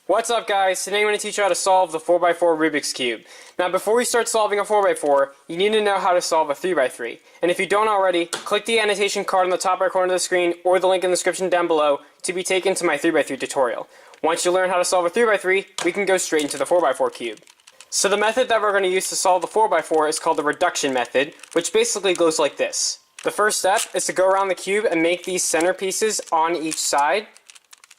What's up guys, today I'm going to teach you how to solve the 4x4 Rubik's Cube. Now before we start solving a 4x4, you need to know how to solve a 3x3. And if you don't already, click the annotation card on the top right corner of the screen or the link in the description down below to be taken to my 3x3 tutorial. Once you learn how to solve a 3x3, we can go straight into the 4x4 cube. So the method that we're going to use to solve the 4x4 is called the reduction method, which basically goes like this. The first step is to go around the cube and make these centerpieces on each side,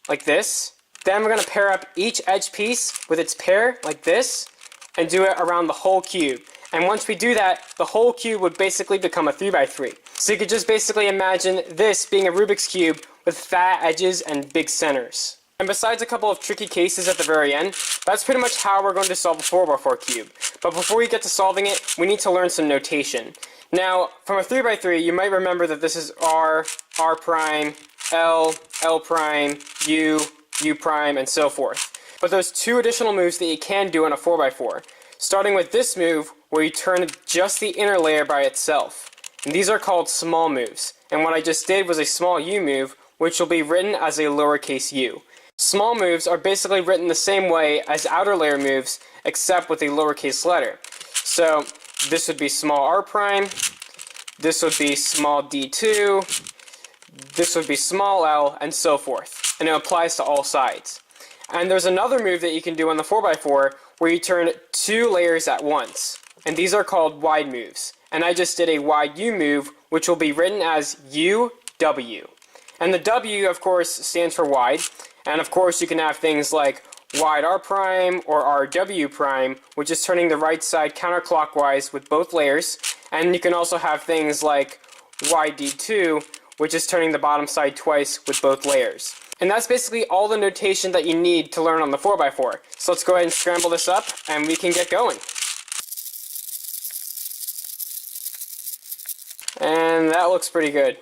like this. Then we're going to pair up each edge piece with its pair, like this, and do it around the whole cube. And once we do that, the whole cube would basically become a 3x3. So you could just basically imagine this being a Rubik's Cube with fat edges and big centers. And besides a couple of tricky cases at the very end, that's pretty much how we're going to solve a 4x4 cube. But before we get to solving it, we need to learn some notation. Now, from a 3x3, you might remember that this is R, R prime, L, L prime, U, U prime, and so forth. But there's two additional moves that you can do on a 4x4. Starting with this move, where you turn just the inner layer by itself. And these are called small moves. And what I just did was a small U move, which will be written as a lowercase u. Small moves are basically written the same way as outer layer moves, except with a lowercase letter. So this would be small r prime, this would be small d2, this would be small l, and so forth. And it applies to all sides. And there's another move that you can do on the 4x4 where you turn two layers at once. And these are called wide moves. And I just did a wide U move, which will be written as UW. And the W, of course, stands for wide. And of course, you can have things like wide R prime or RW prime, which is turning the right side counterclockwise with both layers. And you can also have things like wide D2, which is turning the bottom side twice with both layers. And that's basically all the notation that you need to learn on the 4x4. So let's go ahead and scramble this up and we can get going. And that looks pretty good.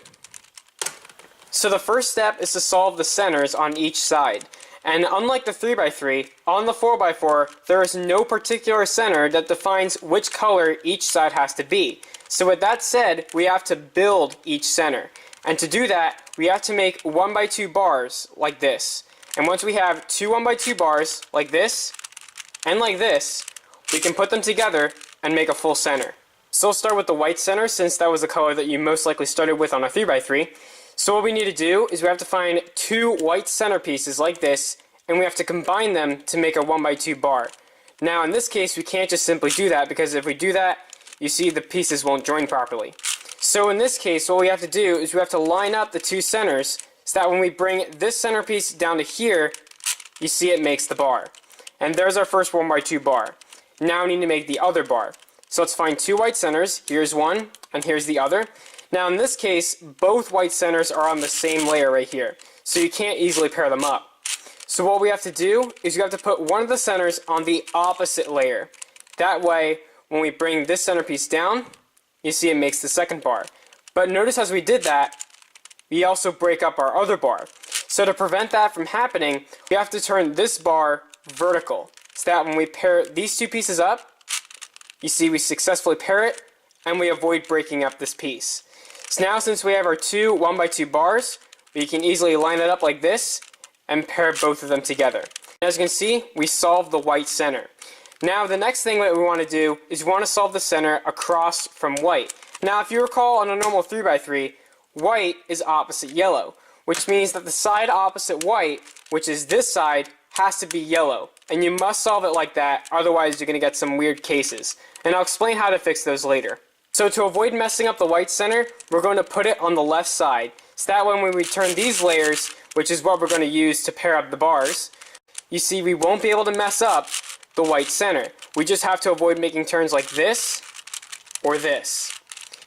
So the first step is to solve the centers on each side. And unlike the 3x3, on the 4x4, there is no particular center that defines which color each side has to be. So with that said, we have to build each center. And to do that, we have to make 1x2 bars like this. And once we have two 1x2 bars like this and like this, we can put them together and make a full center. So we'll start with the white center, since that was the color that you most likely started with on a 3x3. So what we need to do is we have to find two white centerpieces like this, and we have to combine them to make a 1x2 bar. Now in this case, we can't just simply do that, because if we do that, you see the pieces won't join properly. So in this case, what we have to do is we have to line up the two centers so that when we bring this centerpiece down to here, you see it makes the bar. And there's our first 1x2 bar. Now we need to make the other bar. So let's find two white centers. Here's one, and here's the other. Now in this case, both white centers are on the same layer right here, so you can't easily pair them up. So what we have to do is you have to put one of the centers on the opposite layer. That way, when we bring this centerpiece down, you see it makes the second bar. But notice as we did that, we also break up our other bar. So to prevent that from happening, we have to turn this bar vertical, so that when we pair these two pieces up, you see we successfully pair it, and we avoid breaking up this piece. So now since we have our two 1x2 bars, we can easily line it up like this and pair both of them together. As you can see, we solved the white center. Now the next thing that we want to do is we want to solve the center across from white. Now if you recall, on a normal 3x3, white is opposite yellow, which means that the side opposite white, which is this side, has to be yellow. And you must solve it like that, otherwise you're going to get some weird cases. And I'll explain how to fix those later. So to avoid messing up the white center, we're going to put it on the left side. So that when we turn these layers, which is what we're going to use to pair up the bars, you see we won't be able to mess up the white center. We just have to avoid making turns like this or this.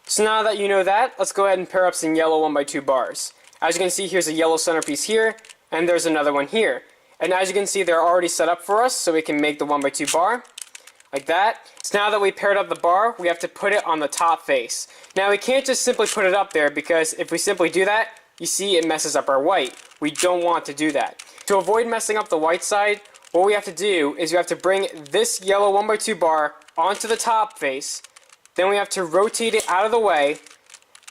So now that you know that, let's go ahead and pair up some yellow 1x2 bars. As you can see, here's a yellow centerpiece here, and there's another one here. And as you can see, they're already set up for us, so we can make the 1x2 bar. Like that. So now that we paired up the bar, we have to put it on the top face. Now we can't just simply put it up there, because if we simply do that, you see it messes up our white. We don't want to do that. To avoid messing up the white side, what we have to do is we have to bring this yellow 1x2 bar onto the top face, then we have to rotate it out of the way,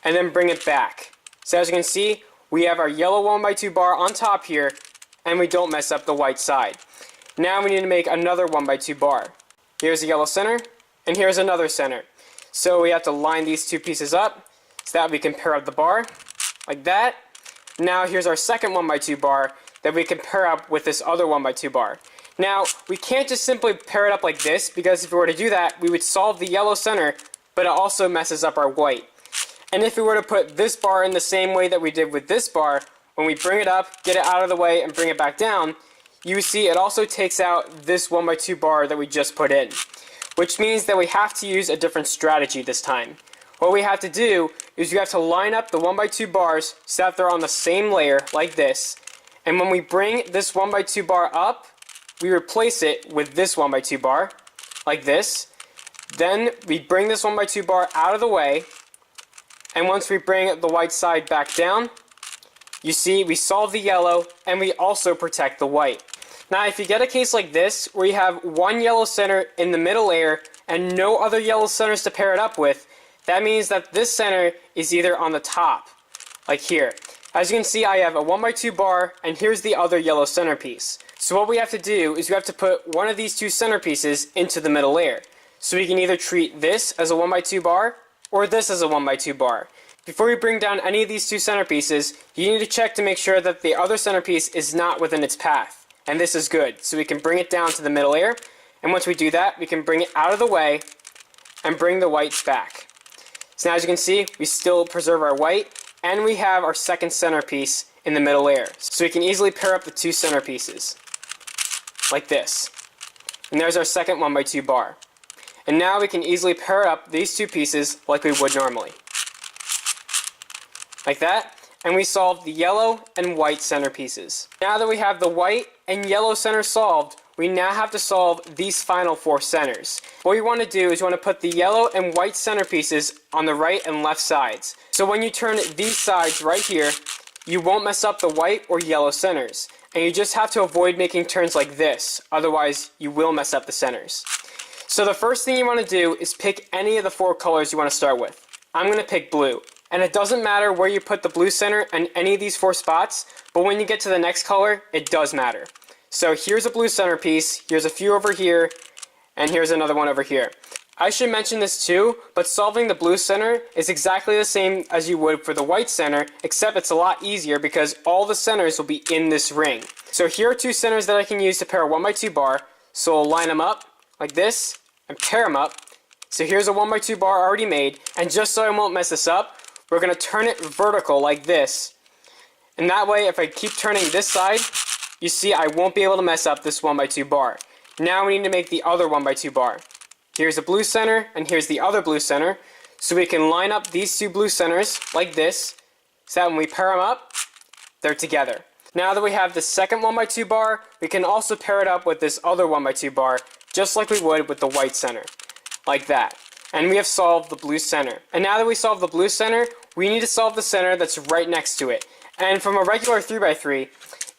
and then bring it back. So as you can see, we have our yellow 1x2 bar on top here, and we don't mess up the white side. Now we need to make another 1x2 bar. Here's a yellow center, and here's another center. So we have to line these two pieces up so that we can pair up the bar, like that. Now here's our second 1x2 bar that we can pair up with this other 1x2 bar. Now, we can't just simply pair it up like this, because if we were to do that, we would solve the yellow center, but it also messes up our white. And if we were to put this bar in the same way that we did with this bar, when we bring it up, get it out of the way, and bring it back down, you see it also takes out this 1x2 bar that we just put in. Which means that we have to use a different strategy this time. What we have to do is we have to line up the 1x2 bars so that they're on the same layer, like this. And when we bring this 1x2 bar up, we replace it with this 1x2 bar, like this. Then we bring this 1x2 bar out of the way, and once we bring the white side back down, you see we solve the yellow, and we also protect the white. Now if you get a case like this, where you have one yellow center in the middle layer, and no other yellow centers to pair it up with, that means that this center is either on the top, like here. As you can see, I have a 1x2 bar, and here's the other yellow centerpiece. So what we have to do is we have to put one of these two centerpieces into the middle layer. So we can either treat this as a 1x2 bar, or this as a 1x2 bar. Before we bring down any of these two centerpieces, you need to check to make sure that the other centerpiece is not within its path. And this is good, so we can bring it down to the middle layer, and once we do that, we can bring it out of the way, and bring the whites back. So now as you can see, we still preserve our white, and we have our second centerpiece in the middle layer. So we can easily pair up the two centerpieces, like this. And there's our second 1x2 bar. And now we can easily pair up these two pieces like we would normally. Like that, and we solved the yellow and white centerpieces. Now that we have the white and yellow center solved, we now have to solve these final four centers. What you want to do is you want to put the yellow and white centerpieces on the right and left sides. So when you turn these sides right here, you won't mess up the white or yellow centers. And you just have to avoid making turns like this, otherwise you will mess up the centers. So the first thing you want to do is pick any of the four colors you want to start with. I'm going to pick blue. And it doesn't matter where you put the blue center in any of these four spots, but when you get to the next color, it does matter. So here's a blue centerpiece, here's a few over here, and here's another one over here. I should mention this too, but solving the blue center is exactly the same as you would for the white center, except it's a lot easier because all the centers will be in this ring. So here are two centers that I can use to pair a 1x2 bar, so I'll line them up like this and pair them up. So here's a 1x2 bar already made, and just so I won't mess this up, we're going to turn it vertical like this. And that way, if I keep turning this side, you see I won't be able to mess up this 1x2 bar. Now we need to make the other 1x2 bar. Here's a blue center, and here's the other blue center. So we can line up these two blue centers like this, so that when we pair them up, they're together. Now that we have the second 1x2 bar, we can also pair it up with this other 1x2 bar, just like we would with the white center, like that. And we have solved the blue center. And now that we solved the blue center, we need to solve the center that's right next to it. And from a regular 3x3,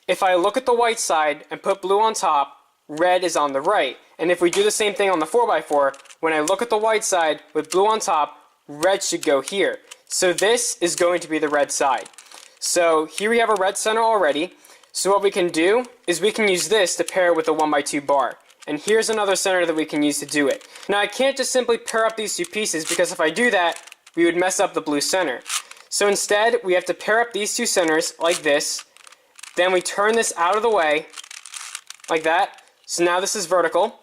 if I look at the white side and put blue on top, red is on the right. And if we do the same thing on the 4x4, when I look at the white side with blue on top, red should go here. So this is going to be the red side. So here we have a red center already. So what we can do is we can use this to pair it with a 1x2 bar. And here's another center that we can use to do it. Now I can't just simply pair up these two pieces, because if I do that, we would mess up the blue center. So instead, we have to pair up these two centers like this. Then we turn this out of the way, like that. So now this is vertical,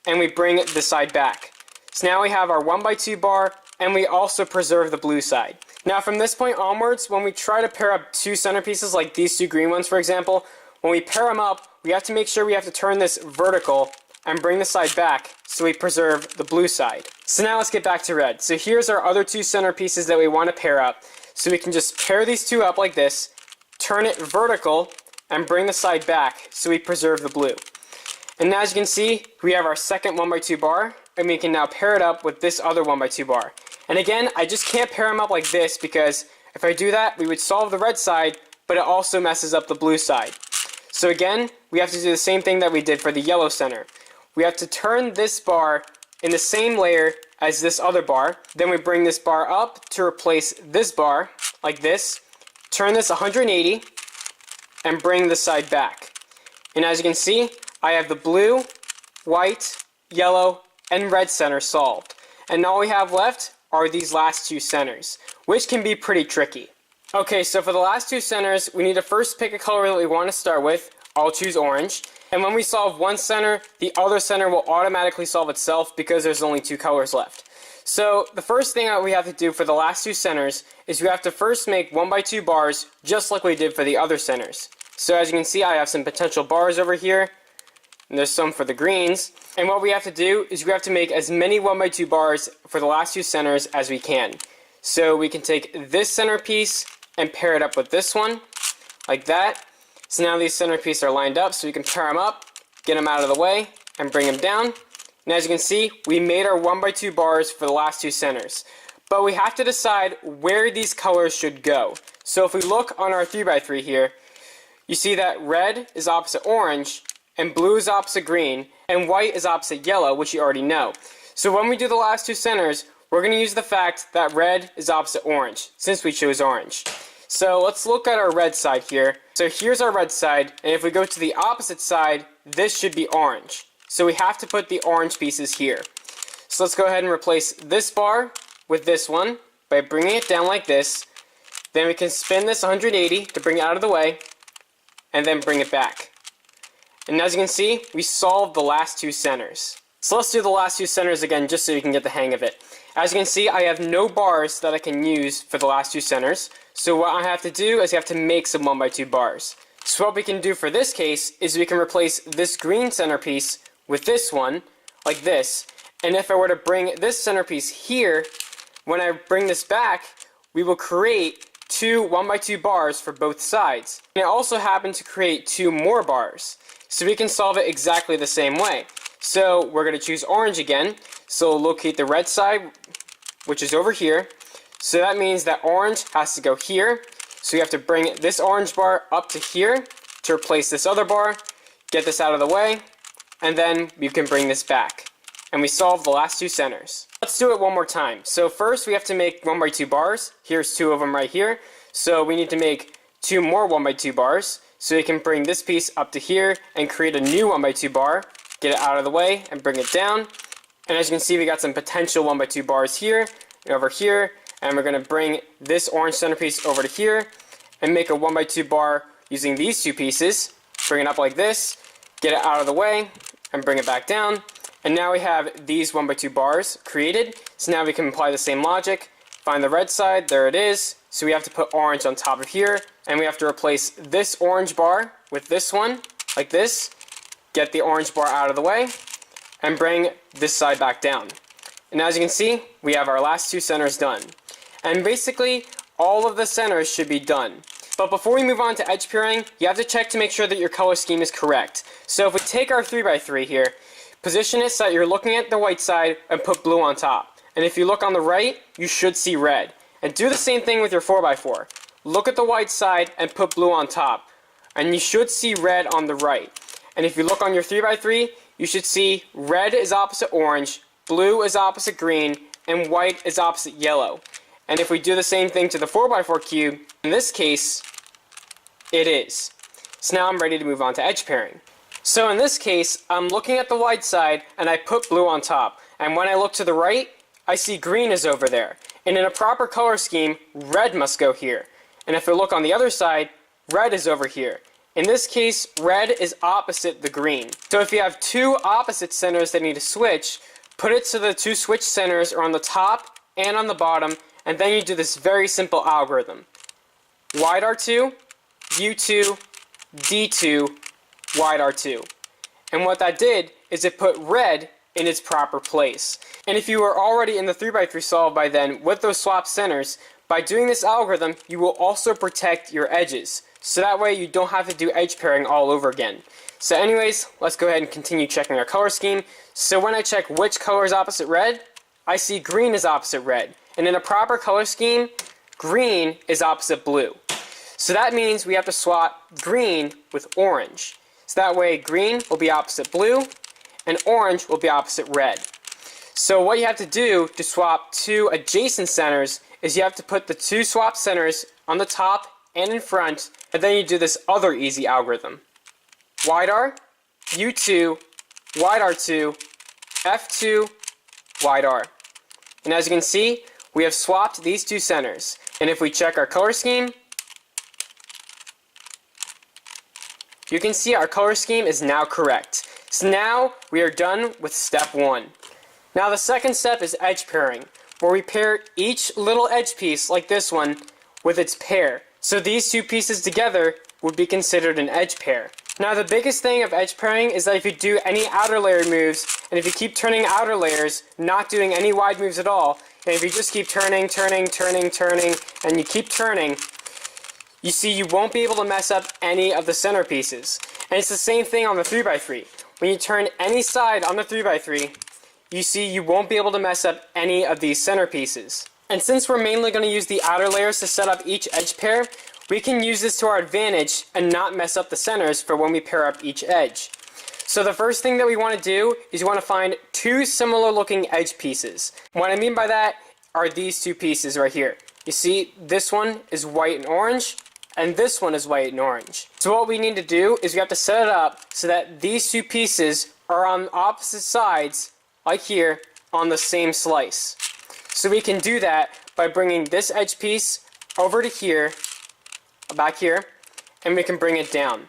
and we bring this side back. So now we have our 1x2 bar, and we also preserve the blue side. Now from this point onwards, when we try to pair up two centerpieces like these two green ones, for example, when we pair them up, we have to make sure we have to turn this vertical and bring the side back so we preserve the blue side. So now let's get back to red. So here's our other two centerpieces that we want to pair up. So we can just pair these two up like this, turn it vertical, and bring the side back so we preserve the blue. And as you can see, we have our second 1x2 bar, and we can now pair it up with this other 1x2 bar. And again, I just can't pair them up like this, because if I do that, we would solve the red side, but it also messes up the blue side. So again, we have to do the same thing that we did for the yellow center. We have to turn this bar in the same layer as this other bar. Then we bring this bar up to replace this bar, like this. Turn this 180, and bring the side back. And as you can see, I have the blue, white, yellow, and red center solved. And all we have left are these last two centers, which can be pretty tricky. Okay, so for the last two centers, we need to first pick a color that we want to start with. I'll choose orange. And when we solve one center, the other center will automatically solve itself because there's only two colors left. So the first thing that we have to do for the last two centers is we have to first make 1x2 bars just like we did for the other centers. So as you can see, I have some potential bars over here, and there's some for the greens. And what we have to do is we have to make as many 1x2 bars for the last two centers as we can. So we can take this centerpiece and pair it up with this one, like that. So now these centerpieces are lined up, so we can pair them up, get them out of the way, and bring them down. And as you can see, we made our 1x2 bars for the last two centers. But we have to decide where these colors should go. So if we look on our 3x3 here, you see that red is opposite orange, and blue is opposite green, and white is opposite yellow, which you already know. So when we do the last two centers, we're going to use the fact that red is opposite orange, since we chose orange. So let's look at our red side here. So here's our red side, and if we go to the opposite side, this should be orange. So we have to put the orange pieces here. So let's go ahead and replace this bar with this one by bringing it down like this. Then we can spin this 180 to bring it out of the way, and then bring it back. And as you can see, we solved the last two centers. So let's do the last two centers again just so you can get the hang of it. As you can see, I have no bars that I can use for the last two centers. So what I have to do is I have to make some 1x2 bars. So what we can do for this case is we can replace this green centerpiece with this one, like this. And if I were to bring this centerpiece here, when I bring this back, we will create two 1x2 bars for both sides. And it also happened to create two more bars. So we can solve it exactly the same way. So we're going to choose orange again. So we'll locate the red side, which is over here. So that means that orange has to go here. So you have to bring this orange bar up to here to replace this other bar. Get this out of the way. And then you can bring this back. And we solve the last two centers. Let's do it one more time. So first we have to make 1x2 bars. Here's two of them right here. So we need to make two more 1x2 bars. So we can bring this piece up to here and create a new 1x2 bar. Get it out of the way and bring it down. And as you can see, we got some potential 1x2 bars here and over here. And we're going to bring this orange centerpiece over to here and make a 1x2 bar using these two pieces. Bring it up like this, get it out of the way, and bring it back down. And now we have these 1x2 bars created. So now we can apply the same logic. Find the red side, there it is. So we have to put orange on top of here. And we have to replace this orange bar with this one, like this. Get the orange bar out of the way, and bring this side back down. And as you can see, we have our last two centers done. And basically, all of the centers should be done. But before we move on to edge pairing, you have to check to make sure that your color scheme is correct. So if we take our 3x3 here, position it so that you're looking at the white side and put blue on top. And if you look on the right, you should see red. And do the same thing with your 4x4. Look at the white side and put blue on top. And you should see red on the right. And if you look on your 3x3, you should see red is opposite orange, blue is opposite green, and white is opposite yellow. And if we do the same thing to the 4x4 cube, in this case, it is. So now I'm ready to move on to edge pairing. So in this case, I'm looking at the white side and I put blue on top. And when I look to the right, I see green is over there. And in a proper color scheme, red must go here. And if I look on the other side, red is over here. In this case, red is opposite the green. So if you have two opposite centers that need to switch, put it so the two switch centers are on the top and on the bottom, and then you do this very simple algorithm. Wide R2, U2, D2, wide R2. And what that did is it put red in its proper place. And if you were already in the 3x3 solve by then with those swap centers, by doing this algorithm, you will also protect your edges. So that way you don't have to do edge pairing all over again. So anyways, let's go ahead and continue checking our color scheme. So when I check which color is opposite red, I see green is opposite red. And in a proper color scheme, green is opposite blue. So that means we have to swap green with orange. So that way green will be opposite blue, and orange will be opposite red. So what you have to do to swap two adjacent centers is you have to put the two swap centers on the top and in front, and then you do this other easy algorithm. Wide R, U2 Rw2 F2 R. And as you can see, we have swapped these two centers. And if we check our color scheme, you can see our color scheme is now correct. So now we are done with step 1. Now the second step is edge pairing, where we pair each little edge piece like this one with its pair. So these two pieces together would be considered an edge pair. Now the biggest thing of edge pairing is that if you do any outer layer moves, and if you keep turning outer layers, not doing any wide moves at all, and if you just keep turning, and you keep turning, you see you won't be able to mess up any of the center pieces. And it's the same thing on the 3x3. When you turn any side on the 3x3, you see you won't be able to mess up any of these center pieces. And since we're mainly going to use the outer layers to set up each edge pair, we can use this to our advantage and not mess up the centers for when we pair up each edge. So the first thing that we want to do is you want to find two similar looking edge pieces. What I mean by that are these two pieces right here. You see, this one is white and orange, and this one is white and orange. So what we need to do is we have to set it up so that these two pieces are on opposite sides, like here, on the same slice. So we can do that by bringing this edge piece over to here, back here, and we can bring it down.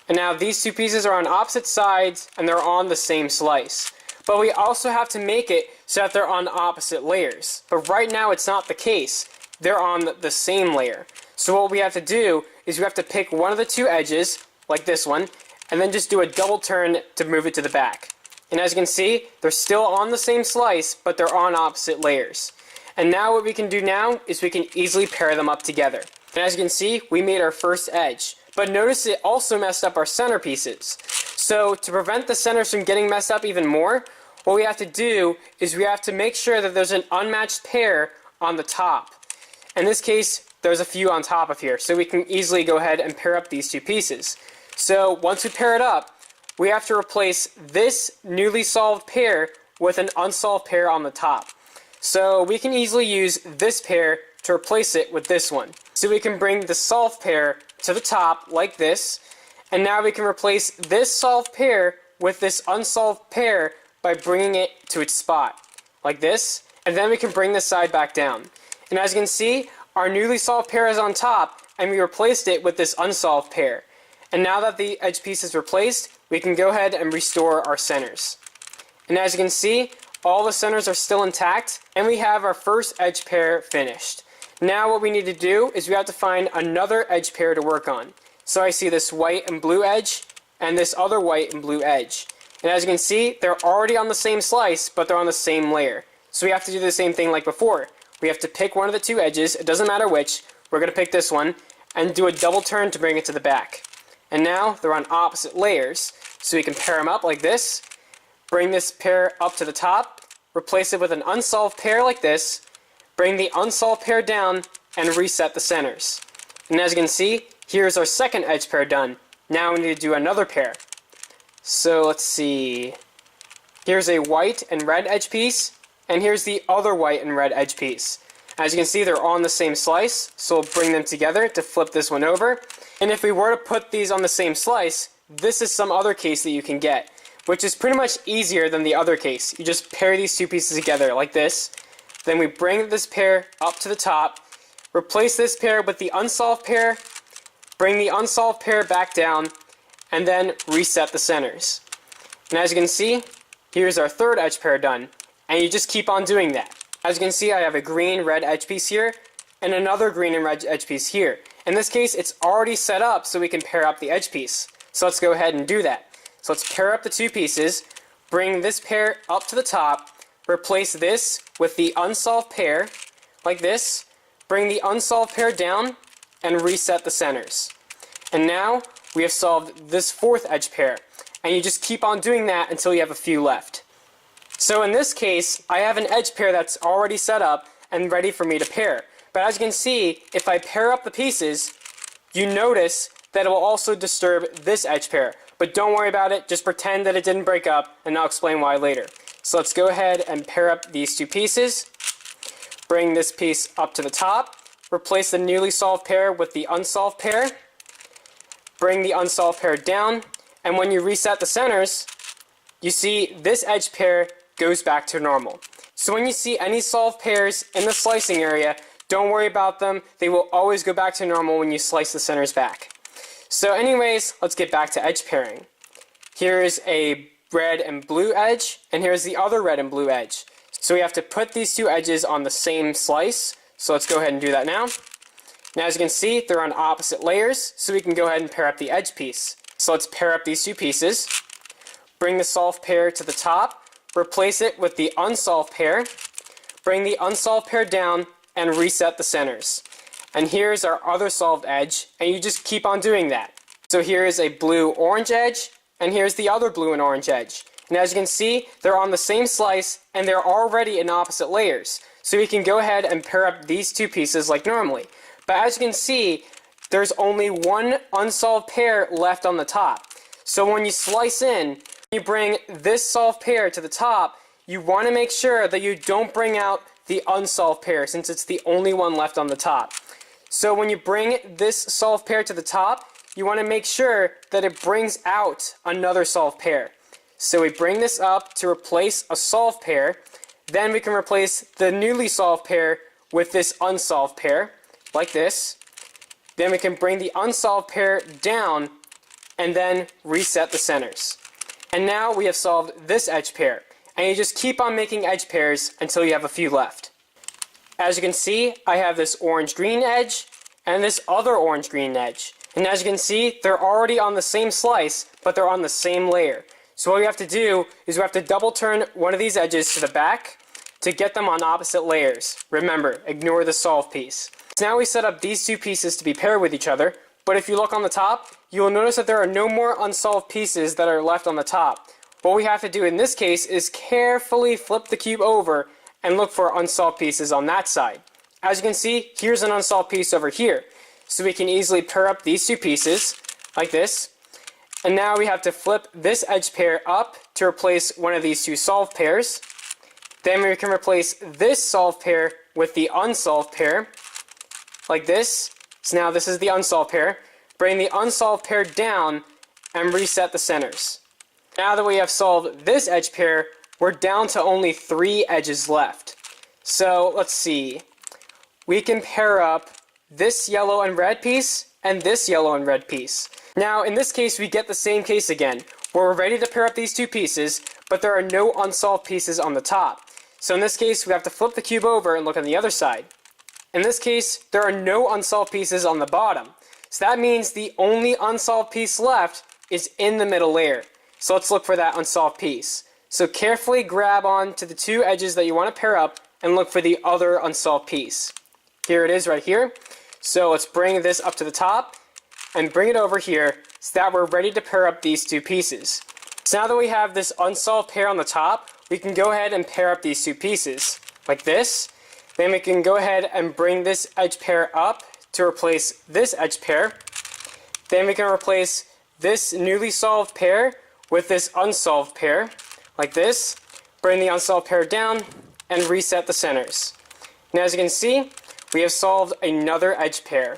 And now these two pieces are on opposite sides and they're on the same slice. But we also have to make it so that they're on opposite layers. But right now it's not the case. They're on the same layer. So what we have to do is we have to pick one of the two edges, like this one, and then just do a double turn to move it to the back. And as you can see, they're still on the same slice, but they're on opposite layers. And now what we can do now is we can easily pair them up together. And as you can see, we made our first edge. But notice it also messed up our center pieces. So to prevent the centers from getting messed up even more, what we have to do is we have to make sure that there's an unmatched pair on the top. In this case, there's a few on top of here, so we can easily go ahead and pair up these two pieces. So once we pair it up, we have to replace this newly solved pair with an unsolved pair on the top. So we can easily use this pair to replace it with this one. So we can bring the solved pair to the top like this, and now we can replace this solved pair with this unsolved pair by bringing it to its spot, like this, and then we can bring this side back down. And as you can see, our newly solved pair is on top, and we replaced it with this unsolved pair. And now that the edge piece is replaced, we can go ahead and restore our centers. And as you can see, all the centers are still intact, and we have our first edge pair finished. Now what we need to do is we have to find another edge pair to work on. So I see this white and blue edge, and this other white and blue edge. And as you can see, they're already on the same slice, but they're on the same layer. So we have to do the same thing like before. We have to pick one of the two edges, it doesn't matter which, we're going to pick this one, and do a double turn to bring it to the back. And now they're on opposite layers, so we can pair them up like this, bring this pair up to the top, replace it with an unsolved pair like this, bring the unsolved pair down, and reset the centers. And as you can see, here's our second edge pair done. Now we need to do another pair. So let's see. Here's a white and red edge piece, and here's the other white and red edge piece. As you can see, they're all on the same slice, so we'll bring them together to flip this one over. And if we were to put these on the same slice, this is some other case that you can get, which is pretty much easier than the other case. You just pair these two pieces together like this. Then we bring this pair up to the top, replace this pair with the unsolved pair, bring the unsolved pair back down, and then reset the centers. And as you can see, here's our third edge pair done, and you just keep on doing that. As you can see, I have a green-red edge piece here, and another green and red edge piece here. In this case, it's already set up so we can pair up the edge piece. So let's go ahead and do that. So let's pair up the two pieces, bring this pair up to the top, replace this with the unsolved pair, like this, bring the unsolved pair down, and reset the centers. And now, we have solved this fourth edge pair, and you just keep on doing that until you have a few left. So in this case, I have an edge pair that's already set up and ready for me to pair. But as you can see, if I pair up the pieces, you notice that it will also disturb this edge pair. But don't worry about it, just pretend that it didn't break up, and I'll explain why later. So let's go ahead and pair up these two pieces, bring this piece up to the top, replace the newly solved pair with the unsolved pair, bring the unsolved pair down, And when you reset the centers, you see this edge pair goes back to normal. So when you see any solved pairs in the slicing area, don't worry about them. They will always go back to normal when you slice the centers back. So anyways, let's get back to edge pairing. Here's a red and blue edge, and here's the other red and blue edge. So we have to put these two edges on the same slice. So let's go ahead and do that now. Now as you can see, they're on opposite layers, so we can go ahead and pair up the edge piece. So let's pair up these two pieces. Bring the solved pair to the top, replace it with the unsolved pair, bring the unsolved pair down, and reset the centers. And here's our other solved edge, and you just keep on doing that. So here's a blue-orange edge, and here's the other blue and orange edge. And as you can see, they're on the same slice, and they're already in opposite layers. So we can go ahead and pair up these two pieces like normally. But as you can see, there's only one unsolved pair left on the top. So when you slice in, you bring this solved pair to the top, you want to make sure that you don't bring out the unsolved pair, since it's the only one left on the top. So when you bring this solved pair to the top, you want to make sure that it brings out another solved pair. So we bring this up to replace a solved pair, then we can replace the newly solved pair with this unsolved pair, like this. Then we can bring the unsolved pair down, and then reset the centers. And now we have solved this edge pair, and you just keep on making edge pairs until you have a few left. As you can see, I have this orange-green edge, and this other orange-green edge. And as you can see, they're already on the same slice, but they're on the same layer. So what we have to do is we have to double turn one of these edges to the back to get them on opposite layers. Remember, ignore the solved piece. So now we set up these two pieces to be paired with each other, but if you look on the top, you will notice that there are no more unsolved pieces that are left on the top. What we have to do in this case is carefully flip the cube over and look for unsolved pieces on that side. As you can see, here's an unsolved piece over here. So we can easily pair up these two pieces, like this. And now we have to flip this edge pair up to replace one of these two solved pairs. Then we can replace this solved pair with the unsolved pair, like this. So now this is the unsolved pair. Bring the unsolved pair down and reset the centers. Now that we have solved this edge pair, we're down to only 3 edges left. So let's see. We can pair up this yellow and red piece and this yellow and red piece. Now in this case we get the same case again, where we're ready to pair up these two pieces, but there are no unsolved pieces on the top. So in this case we have to flip the cube over and look on the other side. In this case there are no unsolved pieces on the bottom. So that means the only unsolved piece left is in the middle layer. So let's look for that unsolved piece. So carefully grab on to the two edges that you want to pair up and look for the other unsolved piece. Here it is right here. So let's bring this up to the top and bring it over here so that we're ready to pair up these two pieces. So now that we have this unsolved pair on the top, we can go ahead and pair up these two pieces, like this. Then we can go ahead and bring this edge pair up to replace this edge pair. Then we can replace this newly solved pair with this unsolved pair, like this. Bring the unsolved pair down and reset the centers. Now as you can see, we have solved another edge pair.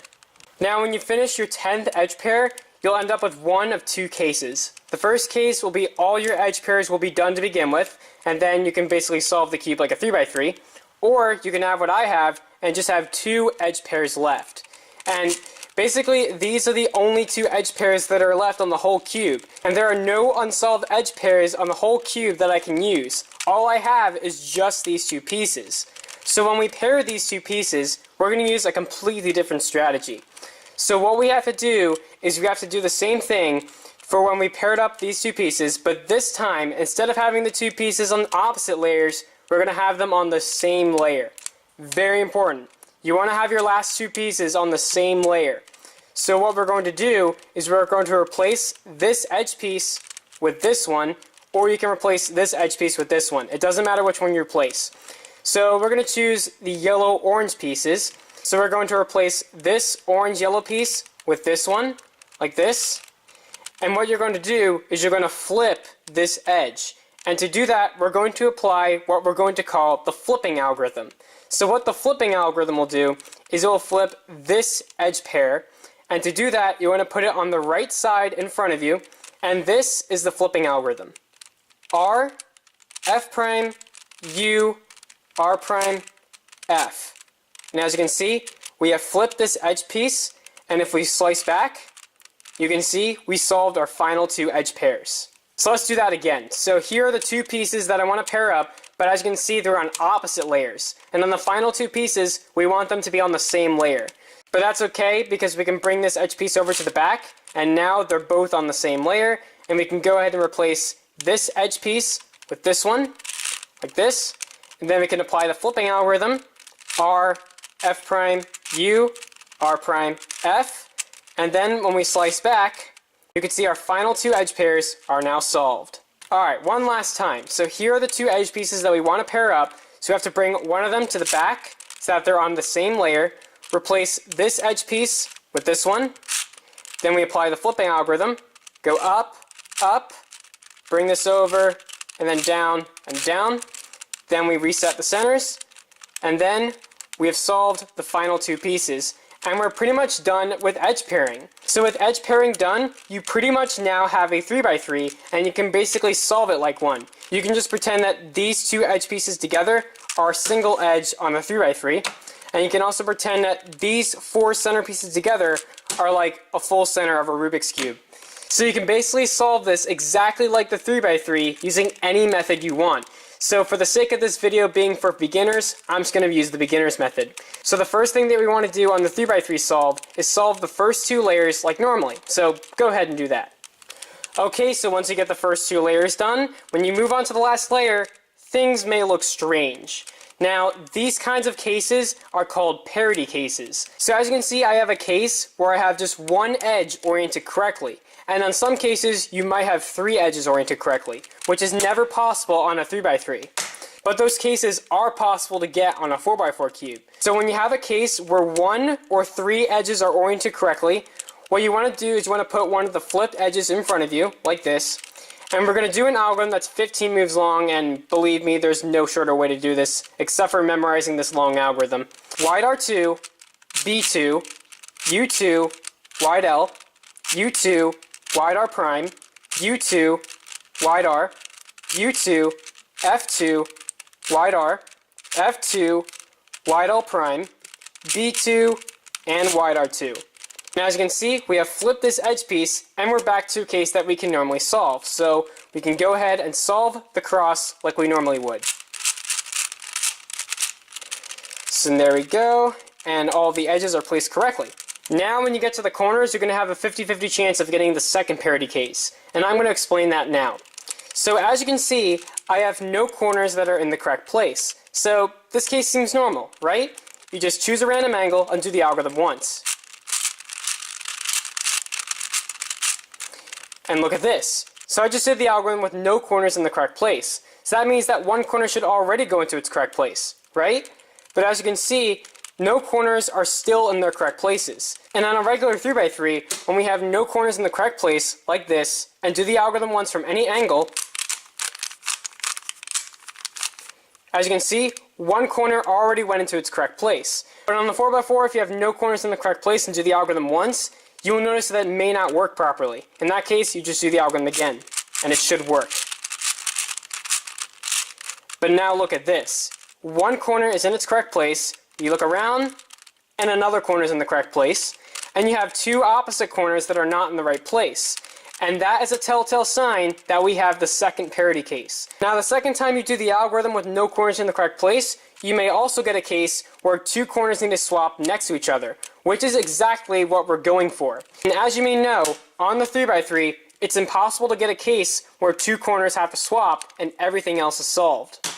Now when you finish your 10th edge pair, you'll end up with one of two cases. The first case will be all your edge pairs will be done to begin with, and then you can basically solve the cube like a 3x3. Or you can have what I have and just have 2 edge pairs left. And basically these are the only 2 edge pairs that are left on the whole cube. And there are no unsolved edge pairs on the whole cube that I can use. All I have is just these 2 pieces. So when we pair these 2 pieces, we're going to use a completely different strategy. So what we have to do is we have to do the same thing for when we paired up these 2 pieces, but this time, instead of having the 2 pieces on opposite layers, we're going to have them on the same layer. Very important. You want to have your last 2 pieces on the same layer. So what we're going to do is we're going to replace this edge piece with this one, or you can replace this edge piece with this one. It doesn't matter which one you replace. So we're going to choose the yellow-orange pieces. So we're going to replace this orange-yellow piece with this one, like this. And what you're going to do is you're going to flip this edge. And to do that, we're going to apply what we're going to call the flipping algorithm. So what the flipping algorithm will do is it will flip this edge pair. And to do that, you want to put it on the right side in front of you. And this is the flipping algorithm. R, F prime, U, R prime, F. And as you can see, we have flipped this edge piece, and if we slice back, you can see we solved our final two edge pairs. So let's do that again. So here are the two pieces that I want to pair up, but as you can see, they're on opposite layers. And on the final two pieces, we want them to be on the same layer. But that's okay, because we can bring this edge piece over to the back, and now they're both on the same layer, and we can go ahead and replace this edge piece with this one, like this, and then we can apply the flipping algorithm, R, F prime, U, R prime, F, and then when we slice back, you can see our final two edge pairs are now solved. Alright, one last time. So here are the two edge pieces that we want to pair up, so we have to bring one of them to the back so that they're on the same layer, replace this edge piece with this one, then we apply the flipping algorithm, go up, up, bring this over, and then down and down. Then we reset the centers, and then we have solved the final two pieces, and we're pretty much done with edge pairing. So with edge pairing done, you pretty much now have a 3x3, and you can basically solve it like one. You can just pretend that these two edge pieces together are a single edge on a 3x3, and you can also pretend that these four center pieces together are like a full center of a Rubik's Cube. So you can basically solve this exactly like the 3x3 using any method you want. So for the sake of this video being for beginners, I'm just going to use the beginner's method. So the first thing that we want to do on the 3x3 solve is solve the first two layers like normally. So go ahead and do that. Okay, so once you get the first two layers done, when you move on to the last layer, things may look strange. Now, these kinds of cases are called parity cases. So as you can see, I have a case where I have just one edge oriented correctly. And on some cases, you might have three edges oriented correctly, which is never possible on a 3x3. But those cases are possible to get on a 4x4 cube. So when you have a case where one or three edges are oriented correctly, what you want to do is you want to put one of the flipped edges in front of you, like this. And we're going to do an algorithm that's 15 moves long, and believe me, there's no shorter way to do this, except for memorizing this long algorithm. Wide R2, B2, U2, wide L, U2, wide R prime, U2, wide R, U2, F2, wide R, F2, wide L prime, B2, and wide R2. Now as you can see, we have flipped this edge piece, and we're back to a case that we can normally solve. So we can go ahead and solve the cross like we normally would. So there we go, and all the edges are placed correctly. Now when you get to the corners, you're going to have a 50-50 chance of getting the second parity case, and I'm going to explain that now. So as you can see, I have no corners that are in the correct place. So this case seems normal, right? You just choose a random angle and do the algorithm once. And look at this. So I just did the algorithm with no corners in the correct place. So that means that one corner should already go into its correct place, right? But as you can see, no corners are still in their correct places. And on a regular 3x3, when we have no corners in the correct place, like this, and do the algorithm once from any angle, as you can see, one corner already went into its correct place. But on the 4x4, if you have no corners in the correct place and do the algorithm once, you will notice that it may not work properly. In that case, you just do the algorithm again, and it should work. But now look at this. One corner is in its correct place, you look around, and another corner is in the correct place, and you have two opposite corners that are not in the right place. And that is a telltale sign that we have the second parity case. Now the second time you do the algorithm with no corners in the correct place, you may also get a case where two corners need to swap next to each other, which is exactly what we're going for. And as you may know, on the 3x3, it's impossible to get a case where two corners have to swap and everything else is solved.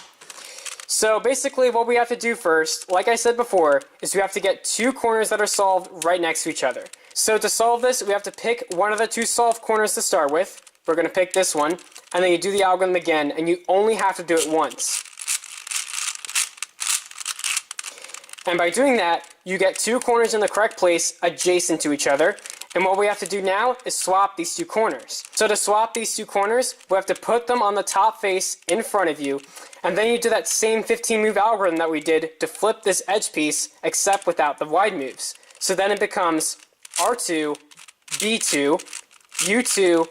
So basically what we have to do first, like I said before, is we have to get two corners that are solved right next to each other. So to solve this, we have to pick one of the two solved corners to start with. We're going to pick this one, and then you do the algorithm again, and you only have to do it once. And by doing that, you get two corners in the correct place adjacent to each other. And what we have to do now is swap these two corners. So to swap these two corners, we have to put them on the top face in front of you, and then you do that same 15 move algorithm that we did to flip this edge piece, except without the wide moves. So then it becomes R2, B2, U2,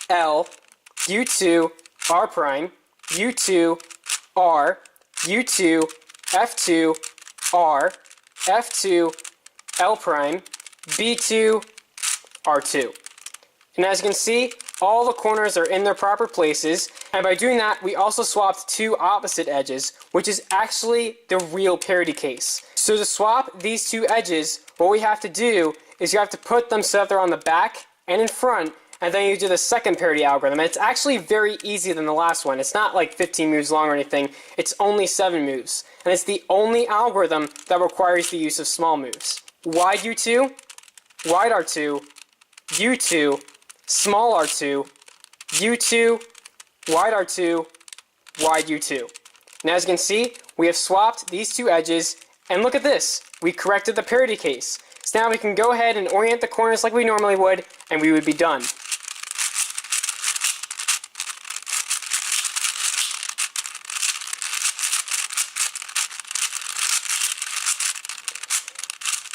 L, U2, R prime, U2, R, U2, F2, R, F2, L prime, B2, R2. And as you can see, all the corners are in their proper places, and by doing that, we also swapped two opposite edges, which is actually the real parity case. So to swap these two edges, what we have to do is you have to put them so that they're on the back and in front, and then you do the second parity algorithm. And it's actually very easy than the last one. It's not like 15 moves long or anything, it's only 7 moves. And it's the only algorithm that requires the use of small moves. Wide U2, wide R2, U2, small R2, U2, wide R2, wide U2. And as you can see, we have swapped these two edges, and look at this, we corrected the parity case. So now we can go ahead and orient the corners like we normally would, and we would be done.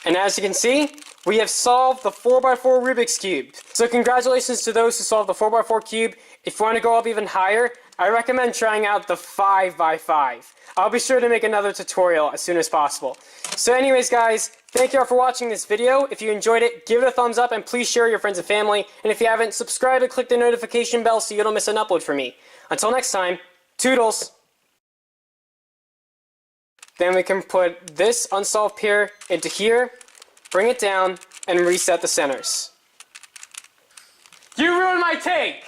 And as you can see, we have solved the 4x4 Rubik's Cube. So congratulations to those who solved the 4x4 cube. If you want to go up even higher, I recommend trying out the 5x5. I'll be sure to make another tutorial as soon as possible. So anyways guys, thank you all for watching this video. If you enjoyed it, give it a thumbs up and please share with your friends and family. And if you haven't, subscribe and click the notification bell so you don't miss an upload from me. Until next time, toodles! Then we can put this unsolved pair into here, bring it down, and reset the centers. You ruined my take!